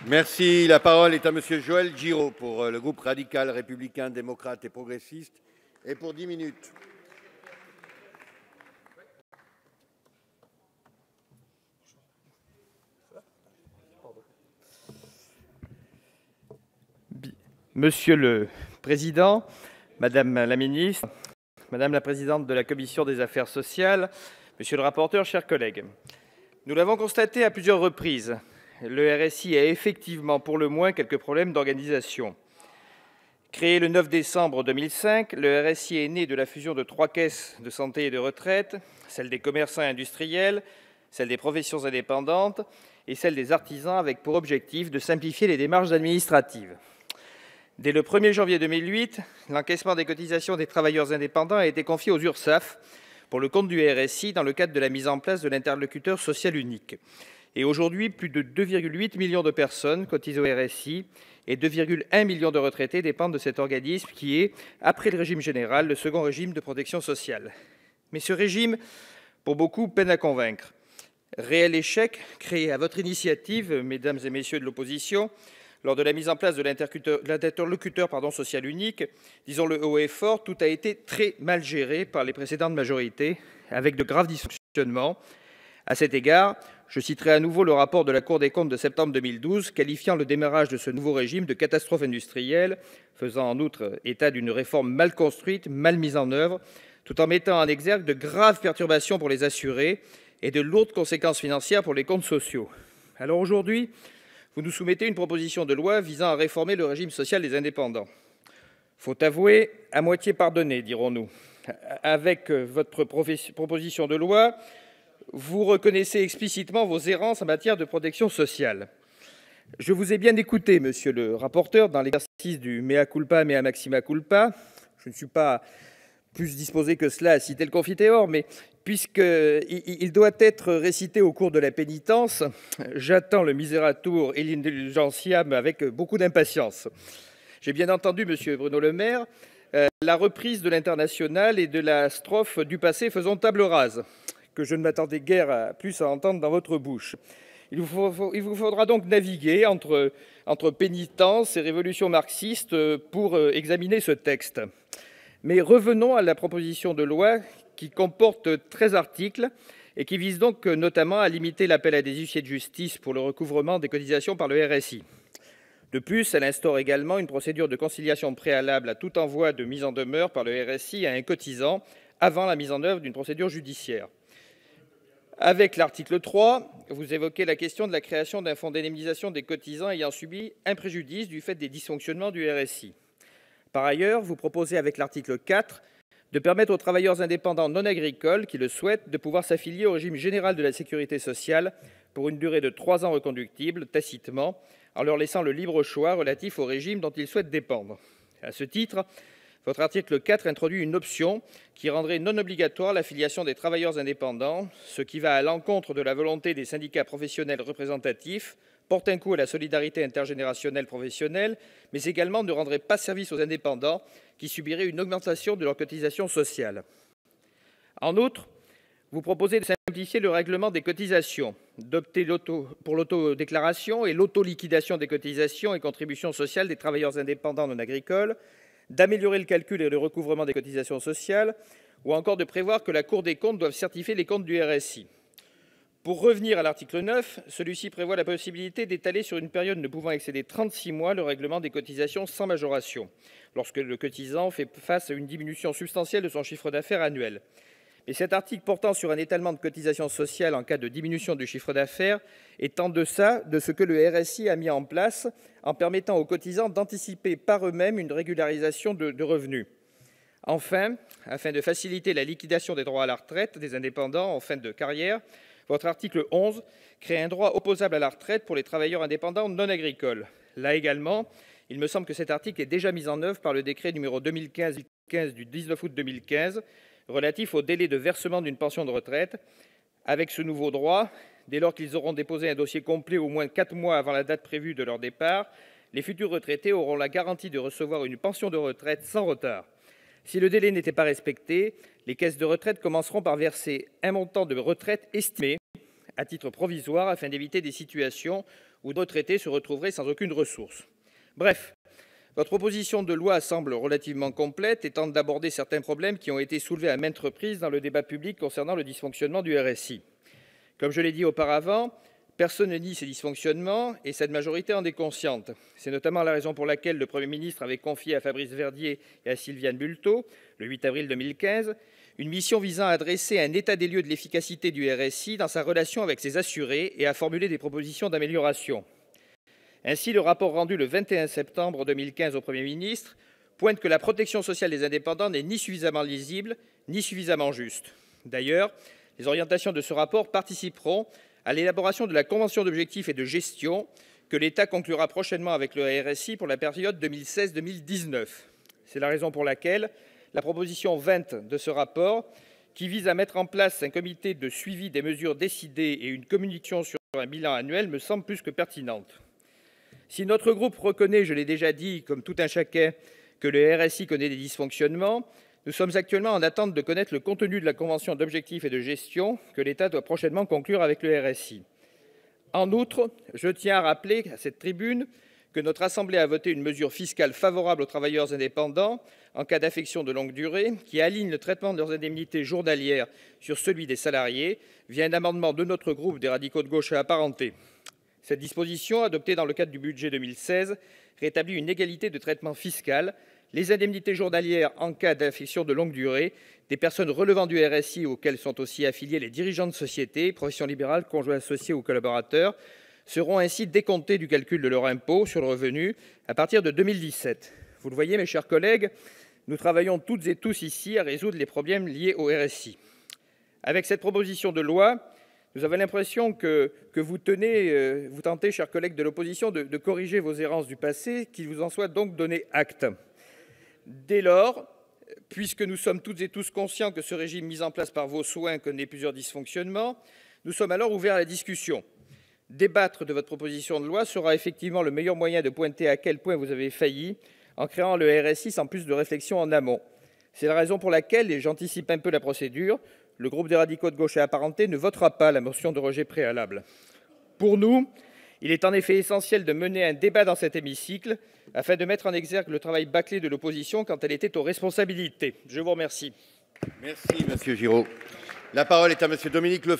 Merci. La parole est à Monsieur Joël Giraud pour le groupe radical, républicain, démocrate et progressiste, et pour 10 minutes. Monsieur le Président, Madame la Ministre, Madame la Présidente de la Commission des Affaires sociales, Monsieur le rapporteur, chers collègues, nous l'avons constaté à plusieurs reprises, le RSI a effectivement pour le moins quelques problèmes d'organisation. Créé le 9 décembre 2005, le RSI est né de la fusion de 3 caisses de santé et de retraite, celle des commerçants et industriels, celle des professions indépendantes et celle des artisans, avec pour objectif de simplifier les démarches administratives. Dès le 1er janvier 2008, l'encaissement des cotisations des travailleurs indépendants a été confié aux URSSAF pour le compte du RSI dans le cadre de la mise en place de l'interlocuteur social unique. Et aujourd'hui, plus de 2,8 millions de personnes cotisent au RSI et 2,1 millions de retraités dépendent de cet organisme qui est, après le régime général, le second régime de protection sociale. Mais ce régime, pour beaucoup, peine à convaincre. Réel échec, créé à votre initiative, mesdames et messieurs de l'opposition, lors de la mise en place de l'interlocuteur social unique, disons-le haut et fort, tout a été très mal géré par les précédentes majorités, avec de graves dysfonctionnements. À cet égard, je citerai à nouveau le rapport de la Cour des comptes de septembre 2012, qualifiant le démarrage de ce nouveau régime de catastrophe industrielle, faisant en outre état d'une réforme mal construite, mal mise en œuvre, tout en mettant en exergue de graves perturbations pour les assurés et de lourdes conséquences financières pour les comptes sociaux. Alors aujourd'hui, vous nous soumettez une proposition de loi visant à réformer le régime social des indépendants. Faut avouer, à moitié pardonné, dirons-nous. Avec votre proposition de loi, vous reconnaissez explicitement vos errances en matière de protection sociale. Je vous ai bien écouté, monsieur le rapporteur, dans l'exercice du mea culpa, mea maxima culpa. Je ne suis pas plus disposé que cela à citer le Confiteor, mais puisqu'il doit être récité au cours de la pénitence, j'attends le Misératur et l'Indulgentiam avec beaucoup d'impatience. J'ai bien entendu, monsieur Bruno Le Maire, la reprise de l'Internationale et de la strophe du passé faisant table rase, que je ne m'attendais guère plus à entendre dans votre bouche. Il vous faudra donc naviguer entre pénitence et révolution marxiste pour examiner ce texte. Mais revenons à la proposition de loi qui comporte 13 articles et qui vise donc notamment à limiter l'appel à des huissiers de justice pour le recouvrement des cotisations par le RSI. De plus, elle instaure également une procédure de conciliation préalable à tout envoi de mise en demeure par le RSI à un cotisant avant la mise en œuvre d'une procédure judiciaire. Avec l'article 3, vous évoquez la question de la création d'un fonds d'indemnisation des cotisants ayant subi un préjudice du fait des dysfonctionnements du RSI. Par ailleurs, vous proposez avec l'article 4 de permettre aux travailleurs indépendants non agricoles qui le souhaitent de pouvoir s'affilier au régime général de la sécurité sociale pour une durée de 3 ans reconductible, tacitement, en leur laissant le libre choix relatif au régime dont ils souhaitent dépendre. À ce titre, votre article 4 introduit une option qui rendrait non obligatoire l'affiliation des travailleurs indépendants, ce qui va à l'encontre de la volonté des syndicats professionnels représentatifs, porte un coup à la solidarité intergénérationnelle professionnelle, mais également ne rendrait pas service aux indépendants qui subiraient une augmentation de leurs cotisations sociales. En outre, vous proposez de simplifier le règlement des cotisations, d'opter pour l'autodéclaration et l'autoliquidation des cotisations et contributions sociales des travailleurs indépendants non agricoles, d'améliorer le calcul et le recouvrement des cotisations sociales, ou encore de prévoir que la Cour des comptes doive certifier les comptes du RSI. Pour revenir à l'article 9, celui-ci prévoit la possibilité d'étaler sur une période ne pouvant excéder 36 mois le règlement des cotisations sans majoration, lorsque le cotisant fait face à une diminution substantielle de son chiffre d'affaires annuel. Mais cet article portant sur un étalement de cotisations sociales en cas de diminution du chiffre d'affaires est en deçà de ce que le RSI a mis en place en permettant aux cotisants d'anticiper par eux-mêmes une régularisation de revenus. Enfin, afin de faciliter la liquidation des droits à la retraite des indépendants en fin de carrière, votre article 11 crée un droit opposable à la retraite pour les travailleurs indépendants non agricoles. Là également, il me semble que cet article est déjà mis en œuvre par le décret numéro 2015 du 19 août 2015 relatif au délai de versement d'une pension de retraite. Avec ce nouveau droit, dès lors qu'ils auront déposé un dossier complet au moins 4 mois avant la date prévue de leur départ, les futurs retraités auront la garantie de recevoir une pension de retraite sans retard. Si le délai n'était pas respecté, les caisses de retraite commenceront par verser un montant de retraite estimé à titre provisoire afin d'éviter des situations où d'autres retraités se retrouveraient sans aucune ressource. Bref, votre proposition de loi semble relativement complète et tente d'aborder certains problèmes qui ont été soulevés à maintes reprises dans le débat public concernant le dysfonctionnement du RSI. Comme je l'ai dit auparavant, personne ne nie ces dysfonctionnements et cette majorité en est consciente. C'est notamment la raison pour laquelle le Premier ministre avait confié à Fabrice Verdier et à Sylviane Bulteau, le 8 avril 2015, une mission visant à dresser un état des lieux de l'efficacité du RSI dans sa relation avec ses assurés et à formuler des propositions d'amélioration. Ainsi, le rapport rendu le 21 septembre 2015 au Premier ministre pointe que la protection sociale des indépendants n'est ni suffisamment lisible, ni suffisamment juste. D'ailleurs, les orientations de ce rapport participeront à l'élaboration de la convention d'objectifs et de gestion que l'État conclura prochainement avec le RSI pour la période 2016-2019. C'est la raison pour laquelle la proposition 20 de ce rapport, qui vise à mettre en place un comité de suivi des mesures décidées et une communication sur un bilan annuel, me semble plus que pertinente. Si notre groupe reconnaît, je l'ai déjà dit, comme tout un chacun, que le RSI connaît des dysfonctionnements, nous sommes actuellement en attente de connaître le contenu de la convention d'objectifs et de gestion que l'État doit prochainement conclure avec le RSI. En outre, je tiens à rappeler à cette tribune que notre Assemblée a voté une mesure fiscale favorable aux travailleurs indépendants en cas d'affection de longue durée, qui aligne le traitement de leurs indemnités journalières sur celui des salariés, via un amendement de notre groupe des radicaux de gauche et apparentés. Cette disposition, adoptée dans le cadre du budget 2016, rétablit une égalité de traitement fiscal. Les indemnités journalières en cas d'affection de longue durée des personnes relevant du RSI auxquelles sont aussi affiliés les dirigeants de sociétés, professions libérales, conjoints associés ou collaborateurs, seront ainsi décomptés du calcul de leur impôt sur le revenu à partir de 2017. Vous le voyez, mes chers collègues, nous travaillons toutes et tous ici à résoudre les problèmes liés au RSI. Avec cette proposition de loi, nous avons l'impression que vous tentez, chers collègues de l'opposition, de corriger vos errances du passé, qu'il vous en soit donc donné acte. Dès lors, puisque nous sommes toutes et tous conscients que ce régime mis en place par vos soins connaît plusieurs dysfonctionnements, nous sommes alors ouverts à la discussion. Débattre de votre proposition de loi sera effectivement le meilleur moyen de pointer à quel point vous avez failli en créant le RSI sans plus de réflexion en amont. C'est la raison pour laquelle, et j'anticipe un peu la procédure, le groupe des radicaux de gauche et apparentés ne votera pas la motion de rejet préalable. Pour nous, il est en effet essentiel de mener un débat dans cet hémicycle afin de mettre en exergue le travail bâclé de l'opposition quand elle était aux responsabilités. Je vous remercie. Merci, Monsieur Giraud. La parole est à Monsieur Dominique Le